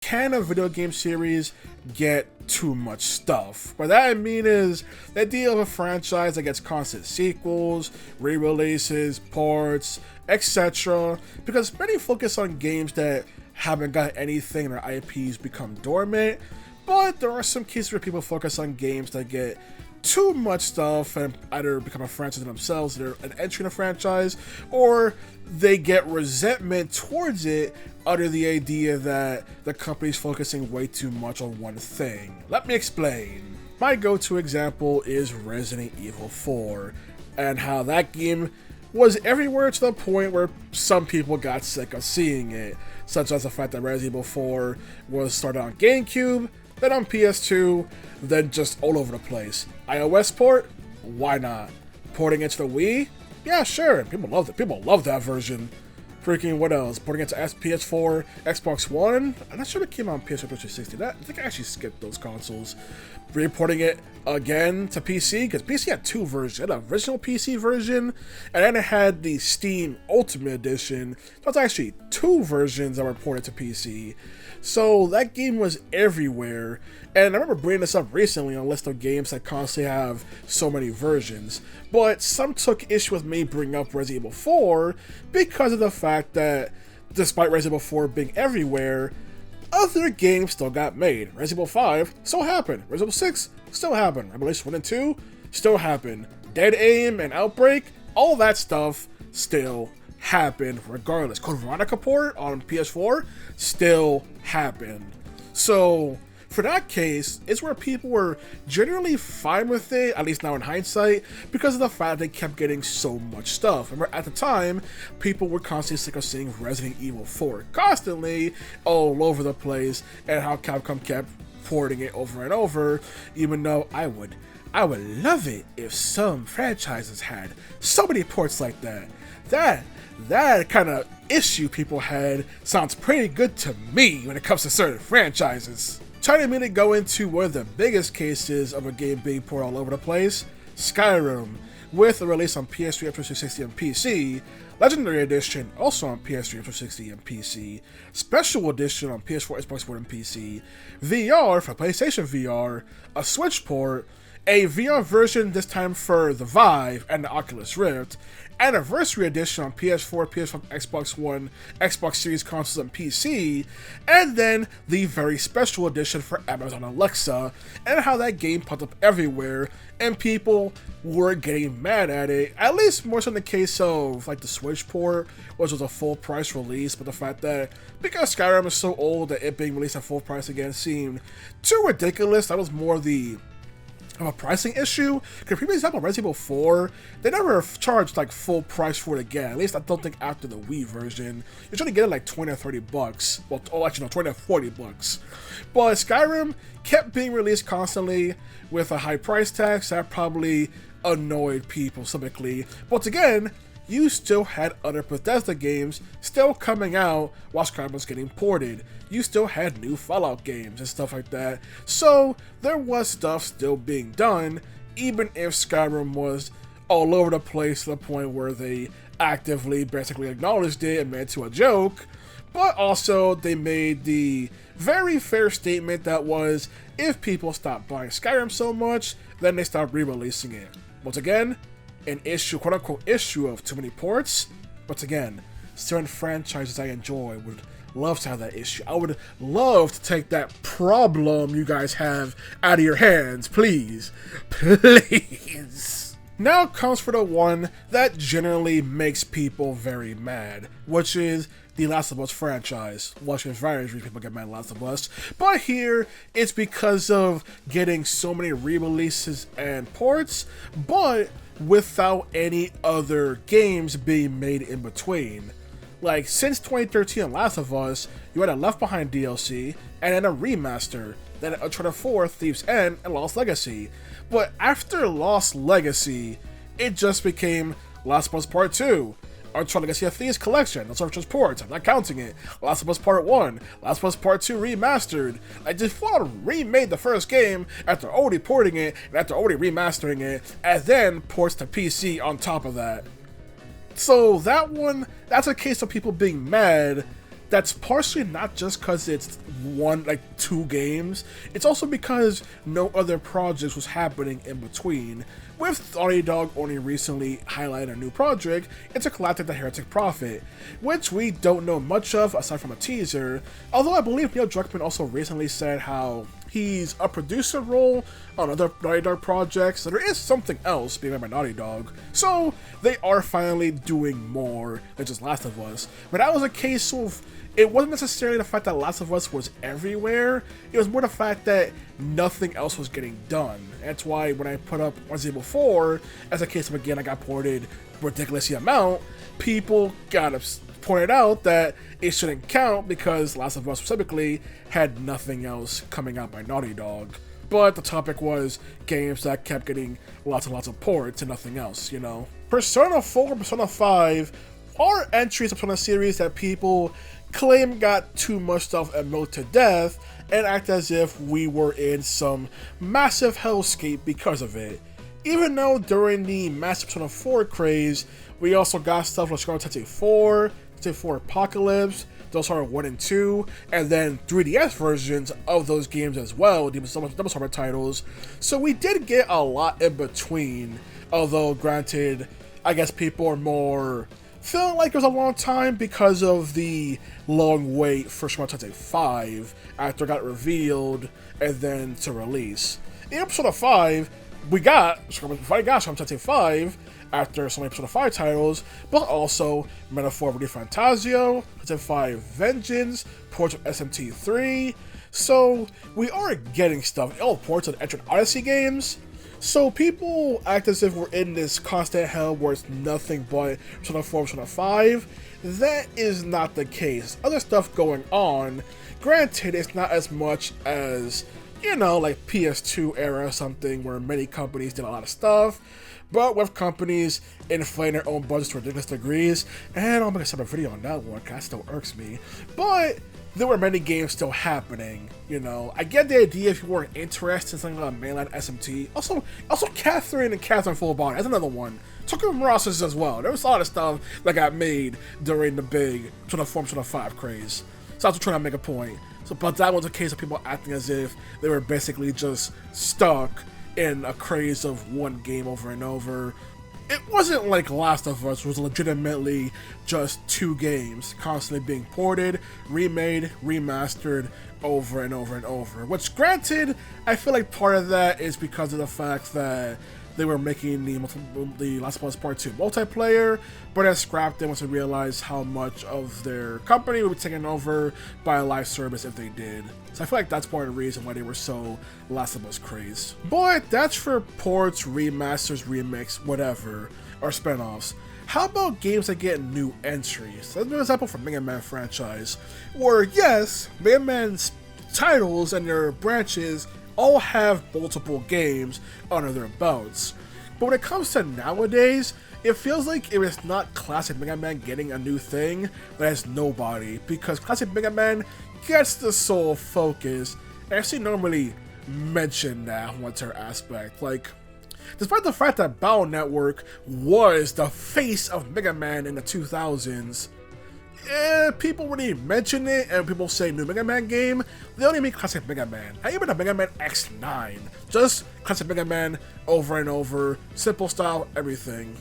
can a video game series get too much stuff? What that I mean is the idea of a franchise that gets constant sequels, re-releases, ports, etc. Because many focus on games that haven't got anything and their IPs become dormant, but there are some cases where people focus on games that get too much stuff and either become a franchise themselves, they're an entry in a franchise, or they get resentment towards it under the idea that the company's focusing way too much on one thing. Let me explain. My go-to example is Resident Evil 4, and how that game was everywhere to the point where some people got sick of seeing it, such as the fact that Resident Evil 4 was started on GameCube, then on PS2, then just all over the place. iOS port? Why not? Porting it to the Wii? Yeah, sure. People loved it. People love that version. Freaking what else? Porting it to PS4, Xbox One? I'm not sure it came out on PS4 360. I think I actually skipped those consoles. Reporting it again to PC, because PC had two versions. It had an original PC version, and then it had the Steam Ultimate Edition. So it's actually two versions that were ported to PC. So that game was everywhere, and I remember bringing this up recently on a list of games that constantly have so many versions, but some took issue with me bringing up Resident Evil 4 because of the fact that despite Resident Evil 4 being everywhere, other games still got made. Resident Evil 5 still happened, Resident Evil 6 still happened, Revelation 1 and 2 still happened, Dead Aim and Outbreak, all that stuff still happened regardless. Code Veronica port on PS4 still happened. So for that case, it's where people were generally fine with it, at least now in hindsight, because of the fact they kept getting so much stuff. Remember, at the time, people were constantly sick of seeing Resident Evil 4 constantly all over the place, and how Capcom kept porting it over and over, even though I would love it if some franchises had so many ports like that. That kind of issue people had sounds pretty good to me when it comes to certain franchises. Trying to immediately go into one of the biggest cases of a game being ported all over the place, Skyrim, with a release on PS3, Xbox 360, and PC, Legendary Edition also on PS3, Xbox 360, and PC, Special Edition on PS4, Xbox One, and PC, VR for PlayStation VR, a Switch port, a VR version this time for the Vive and the Oculus Rift, Anniversary Edition on PS4, PS5, Xbox One, Xbox Series consoles, and PC, and then the very special edition for Amazon Alexa, and how that game popped up everywhere, and people were getting mad at it, at least more so in the case of like the Switch port, which was a full price release, but the fact that because Skyrim is so old that it being released at full price again seemed too ridiculous. That was more of a pricing issue. Because previous example, Resident Evil 4, they never charged like full price for it again. At least I don't think after the Wii version. You're trying to get it like 20 or 30 bucks. Well, oh, actually no, 20 or 40 bucks. But Skyrim kept being released constantly with a high price tag, so that probably annoyed people typically. But again, you still had other Bethesda games still coming out while Skyrim was getting ported. You still had new Fallout games and stuff like that. So there was stuff still being done, even if Skyrim was all over the place to the point where they actively basically acknowledged it and made it to a joke. But also they made the very fair statement that was, if people stop buying Skyrim so much, then they stop re-releasing it. Once again, an issue, quote-unquote issue of too many ports. But again, certain franchises I enjoy would love to have that issue. I would love to take that problem you guys have out of your hands, please. Please. Now comes for the one that generally makes people very mad, which is the Last of Us franchise. Which there's various reasons people get mad at Last of Us, but here it's because of getting so many re-releases and ports, but without any other games being made in between. Like, since 2013 on Last of Us, you had a Left Behind DLC, and then a remaster, then Uncharted 4, Thief's End, and Lost Legacy. But after Lost Legacy, it just became Last of Us Part 2, Uncharted Legacy of Thieves Collection, that's Uncharted ports, I'm not counting it, Last of Us Part 1, Last of Us Part 2 Remastered. Like, they flat remade the first game after already porting it, and after already remastering it, and then ports to PC on top of that. So that one, that's a case of people being mad that's partially not just because it's two games, it's also because no other projects was happening in between. With Naughty Dog only recently highlighted a new project, Intergalactic the Heretic Prophet, which we don't know much of aside from a teaser, although I believe Neil Druckmann also recently said how he's a producer role on other Naughty Dog projects, so there is something else being made by Naughty Dog. So they are finally doing more than just Last of Us. But that was a case of, it wasn't necessarily the fact that Last of Us was everywhere, it was more the fact that nothing else was getting done. That's why when I put up Resident Evil 4, as a case of, again, I got ported ridiculously amount, people got pointed out that it shouldn't count because Last of Us specifically had nothing else coming out by Naughty Dog. But the topic was games that kept getting lots and lots of ports and nothing else, you know. Persona 4 and Persona 5 are entries of Persona series that people claim got too much stuff and milked to death and act as if we were in some massive hellscape because of it. Even though during the massive Persona 4 craze, we also got stuff like Tensei 4, Tensei 4 Apocalypse, those are 1 and 2, and then 3DS versions of those games as well, Demon Summer titles. So we did get a lot in between, although granted, I guess people are more feeling like it was a long time because of the long wait for Tensei 5 after it got revealed and then to release. In Persona 5, we got Tensei 5 after so many Persona 5 titles, but also Metaphor Re Fantasio, Tensei 5 Vengeance, ports of SMT3, so we are getting stuff, all ports of Etrian Odyssey games. So people act as if we're in this constant hell where it's nothing but Persona 4, Persona 5. That is not the case. Other stuff going on. Granted, it's not as much as, you know, like PS2 era or something where many companies did a lot of stuff. But with companies inflating their own budgets to ridiculous degrees, and I'm going to set a video on that one because that still irks me. But there were many games still happening, you know. I get the idea if you weren't interested in something like mainline SMT. Also Catherine and Catherine Full Body, that's another one. Tokyo Rosses as well. There was a lot of stuff that got made during the big Persona 4, Persona 5 craze. So I was trying to make a point. So, but that was a case of people acting as if they were basically just stuck in a craze of one game over and over. It wasn't like Last of Us was legitimately just 2 games constantly being ported, remade, remastered over and over and over. Which, granted, I feel like part of that is because of the fact that they were making the Last of Us Part 2 multiplayer, but then scrapped it once they realized how much of their company would be taken over by a live service if they did. So I feel like that's part of the reason why they were so Last of Us crazed. But that's for ports, remasters, remakes, whatever, or spinoffs. How about games that get new entries? That's an example from Mega Man franchise, where yes, Mega Man's titles and their branches all have multiple games under their belts. But when it comes to nowadays, it feels like if it's not Classic Mega Man getting a new thing, that's nobody, because Classic Mega Man gets the sole focus, and I actually normally mention that on their aspect. Like, despite the fact that Battle Network was the face of Mega Man in the 2000s, people really mention it, and people say new Mega Man game, they only mean Classic Mega Man. Not even a Mega Man X9. Just Classic Mega Man over and over, simple style, everything.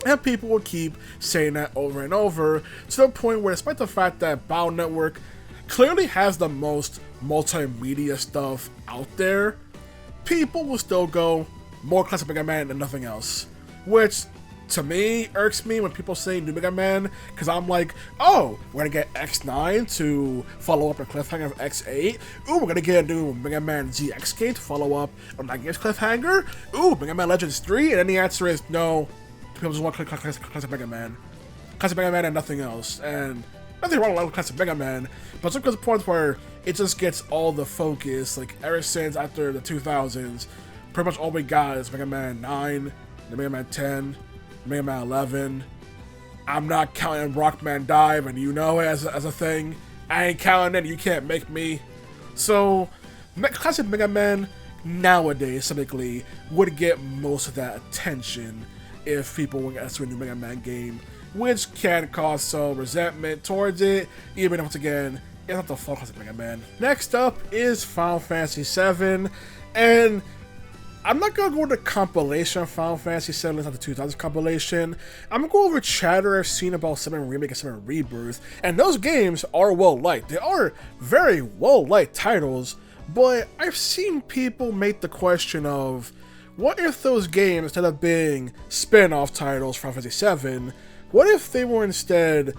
And people will keep saying that over and over, to the point where despite the fact that Battle Network clearly has the most multimedia stuff out there, people will still go more Classic Mega Man than nothing else. Which, to me, irks me when people say new Mega Man, because I'm like, oh, we're gonna get X9 to follow up a cliffhanger of X8. Ooh, we're gonna get a new Mega Man ZX game to follow up on that game's cliffhanger. Ooh, Mega Man Legends 3, and then the answer is no. People just want Classic Mega Man. Classic Mega Man and nothing else. And nothing wrong with Classic Mega Man, but it's because the point where it just gets all the focus, like ever since after the 2000s, pretty much all we got is Mega Man 9, Mega Man 10, Mega Man 11. I'm not counting Rockman Dive, and you know it as a thing. I ain't counting it, you can't make me. So, Classic Mega Man nowadays, typically, would get most of that attention if people went to a new Mega Man game which can cause some resentment towards it, even once again, it's not the full classic Mega Man. Next up is Final Fantasy VII, and I'm not gonna go with the compilation of Final Fantasy VII, it's not the 2000s compilation. I'm gonna go over chatter I've seen about 7 Remake and 7 Rebirth, and those games are well liked. They are very well liked titles, but I've seen people make the question of, what if those games, instead of being spin-off titles from Final Fantasy VII, what if they were instead,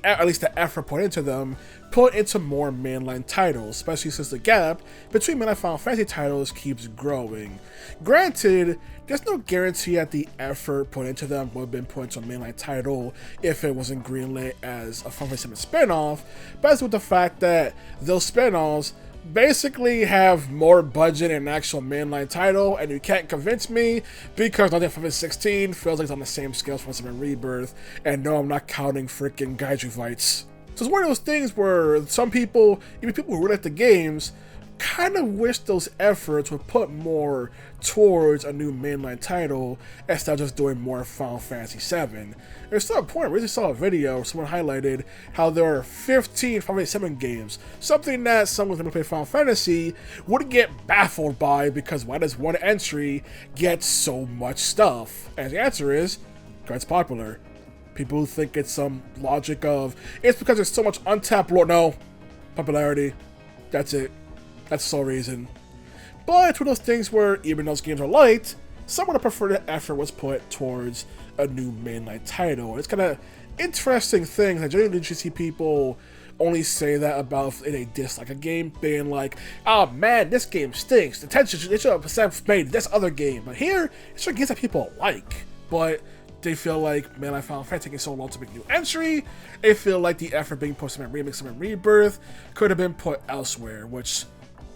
at least the effort put into them, put into more mainline titles, especially since the gap between mainline Final Fantasy titles keeps growing. Granted, there's no guarantee that the effort put into them would have been put into a mainline title if it wasn't greenlit as a Final Fantasy VII spin-off, but as with the fact that those spin-offs basically have more budget and actual mainline title, and you can't convince me because Final Fantasy 16 feels like it's on the same scale as Final Fantasy VII Rebirth, and no, I'm not counting freaking Gaiju fights. So it's one of those things where some people, even people who really like the games, kind of wish those efforts would put more towards a new mainline title instead of just doing more Final Fantasy VII. There's still a point, we just saw a video where someone highlighted how there are 15 Final Fantasy VII games, something that someone who's going to play Final Fantasy would get baffled by, because why does one entry get so much stuff? And the answer is, because it's popular. People who think it's some logic of, it's because there's so much untapped lore. No, popularity, that's it. That's the sole reason. But it's one of those things where, even though those games are light, some would have preferred the effort was put towards a new mainline title. It's kind of interesting thing. I generally see people only say that about if they dislike a game, being like, oh man, this game stinks. The Tensei, they should have made this other game. But here, it's games that people like. But they feel like, man, I found Fantasy taking so long to make a new entry. They feel like the effort being put in Remake, some Rebirth could have been put elsewhere, which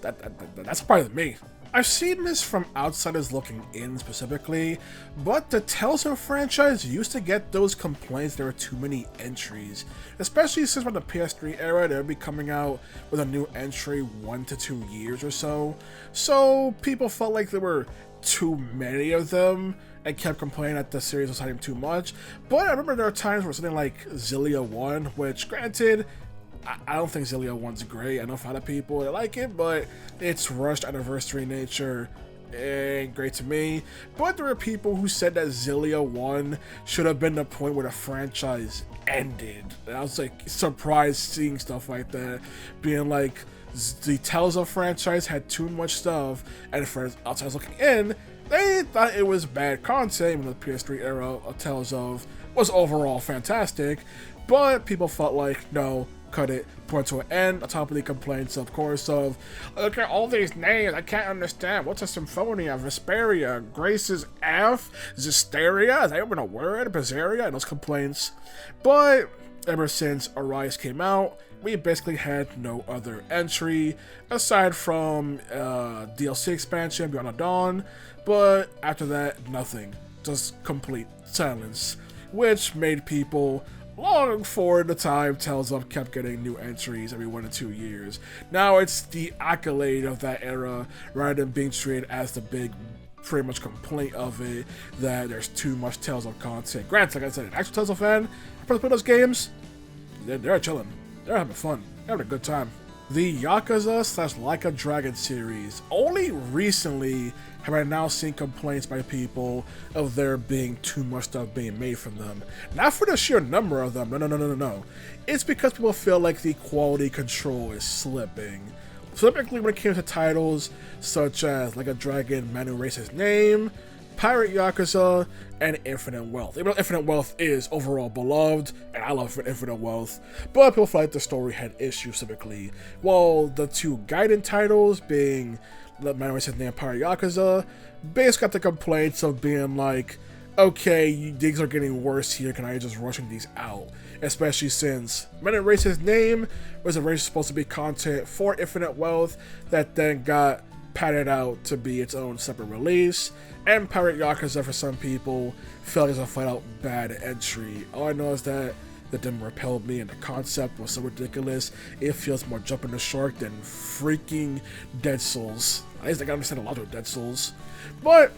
that's surprising me. I've seen this from outsiders looking in specifically, but the Tales of franchise used to get those complaints there were too many entries, especially since when the PS3 era, they would be coming out with a new entry 1 to 2 years or so. So people felt like there were too many of them and kept complaining that the series was hiding too much. But I remember there were times where something like Xillia 1, which granted, I don't think Xillia 1's great. I know a lot of people that like it, but its rushed anniversary nature ain't great to me. But there were people who said that Xillia 1 should have been the point where the franchise ended. And I was like surprised seeing stuff like that, being like, the Tales of franchise had too much stuff, and for outsiders looking in, they thought it was bad content, even the PS3 era of Tales of was overall fantastic, but people felt like, no, cut it, put to an end, on top of the complaints, of course, of, look at all these names, I can't understand, what's a Symphonia, Vesperia, Grace's F, Zisteria, is that even a word, Berseria, and those complaints. But ever since Arise came out, we basically had no other entry, aside from DLC expansion, Beyond the Dawn, but after that, nothing. Just complete silence, which made people long for the time Tales of kept getting new entries every 1 to 2 years. Now it's the accolade of that era, rather than being treated as the big, pretty much complaint of it, that there's too much Tales of content. Granted, like I said, an actual Tales of fan, if I play those games, they're chilling. They're having fun. They're having a good time. The Yakuza / Like a Dragon series. Only recently have I now seen complaints by people of there being too much stuff being made from them. Not for the sheer number of them, no. It's because people feel like the quality control is slipping. Typically when it came to titles such as Like a Dragon, Man Who Erased His Name, Pirate Yakuza, and Infinite Wealth. Even though Infinite Wealth is overall beloved, and I love Infinite Wealth, but people feel like the story had issues typically. While the two Gaiden titles, being Man Who Erased His Name and Pirate Yakuza, basically got the complaints of being like, okay, things are getting worse here, can I just rushing these out? Especially since Man Who Erased His Name was originally supposed to be content for Infinite Wealth that then got padded out to be its own separate release, and Pirate Yakuza for some people felt as a flat-out bad entry. All I know is that the demo repelled me and the concept was so ridiculous, it feels more jumping the shark than freaking Dead Souls. At least I gotta understand a lot of Dead Souls. But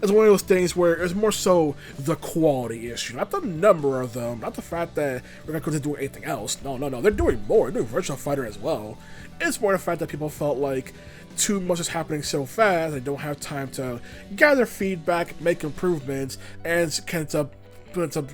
It's one of those things where it's more so the quality issue, not the number of them, not the fact that we're not going to do anything else. No, they're doing more. They're doing Virtual Fighter as well. It's more the fact that people felt like too much is happening so fast, they don't have time to gather feedback, make improvements, and ends up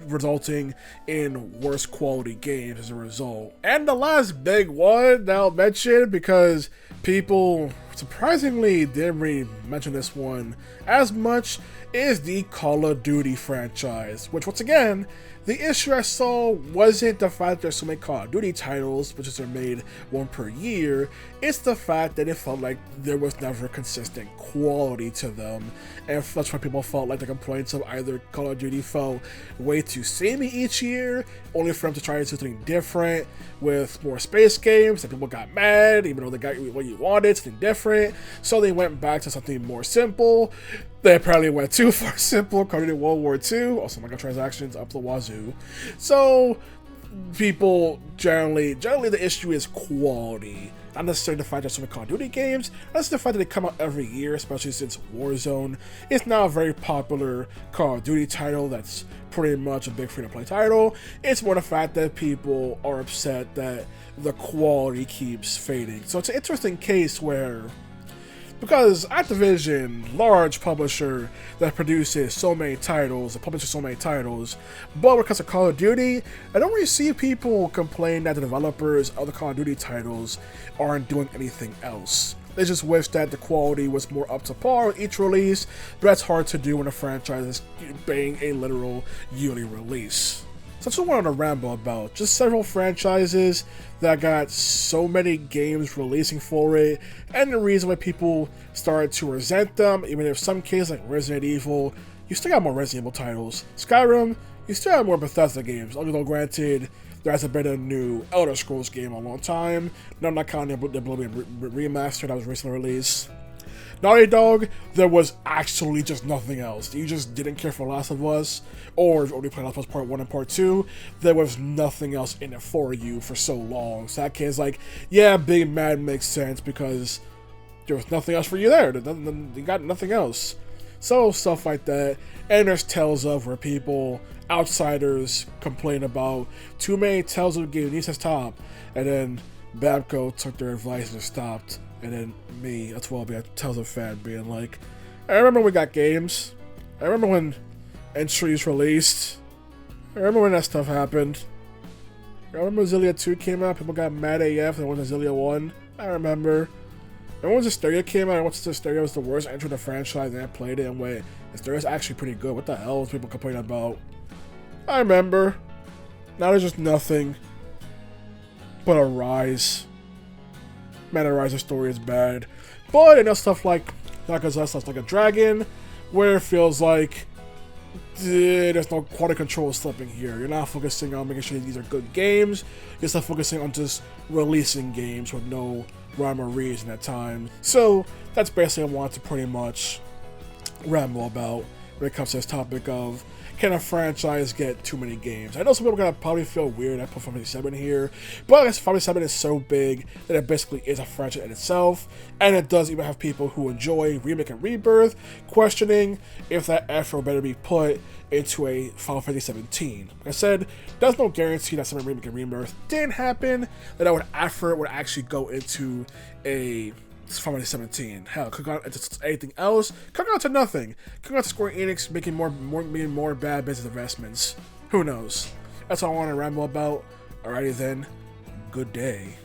resulting in worse quality games as a result. And the last big one that I'll mention, because people surprisingly didn't really mention this one as much, is the Call of Duty franchise, which once again, the issue I saw wasn't the fact there's so many Call of Duty titles, which is they're made one per year. It's the fact that it felt like there was never consistent quality to them, and that's why people felt like the complaints of either Call of Duty felt way too samey each year, only for them to try to do something different with more space games, and people got mad, even though they got what you wanted, something different, so they went back to something more simple. They apparently went too far simple, Call of Duty World War II, also microtransactions up the wazoo. So people generally the issue is quality, not necessarily the fact that so many Call of Duty games. That's the fact that they come out every year, especially since Warzone is now a very popular Call of Duty title that's pretty much a big free-to-play title. It's more the fact that people are upset that the quality keeps fading. So it's an interesting case where, because Activision, large publisher that produces so many titles, that publishes so many titles, but when it comes to Call of Duty, I don't really see people complain that the developers of the Call of Duty titles aren't doing anything else. They just wish that the quality was more up to par with each release, but that's hard to do when a franchise is being a literal yearly release. So that's what I wanted to ramble about. Just several franchises that got so many games releasing for it, and the reason why people started to resent them, even if some cases like Resident Evil, you still got more Resident Evil titles. Skyrim, you still have more Bethesda games, although granted, there hasn't been a new Elder Scrolls game in a long time. No, I'm not counting the Oblivion remaster that was recently released. Naughty Dog, there was actually just nothing else. You just didn't care for Last of Us, or if you only played Last of Us Part 1 and Part 2, there was nothing else in it for you for so long. So that kid's like, yeah, being mad makes sense because there was nothing else for you there. You got nothing else. So, stuff like that. And there's Tales of, where people, outsiders, complain about too many Tales of games, needs to stop. And then Babco took their advice and stopped. And then me, that's why I'll be a Tales of fan, being like, I remember we got games. I remember when entries released. I remember when that stuff happened. I remember Zillia 2 came out, people got mad AF, and when Zillia 1, I remember. And when Vesperia came out, I watched Vesperia was the worst entry in the franchise, and I played it, and wait, Vesperia is actually pretty good. What the hell is people complaining about? I remember. Now there's just nothing but a Rise. Man, the Rise of story is bad. But I know stuff like Yakuza, stuff like a Dragon, where it feels like there's no quality control slipping here. You're not focusing on making sure these are good games. You're still focusing on just releasing games with no rhyme or reason at times. So that's basically what I want to pretty much ramble about when it comes to this topic of, can a franchise get too many games? I know some people are going to probably feel weird I put Final Fantasy 7 here, but I guess Final Fantasy 7 is so big that it basically is a franchise in itself, and it does even have people who enjoy Remake and Rebirth questioning if that effort better be put into a Final Fantasy 17. Like I said, there's no guarantee that some Remake and Rebirth didn't happen, that effort would actually go into a Final Fantasy 17. Hell, could go into anything else. Could go into nothing. Could go into Square Enix making more bad business investments. Who knows? That's all I want to ramble about. Alrighty then. Good day.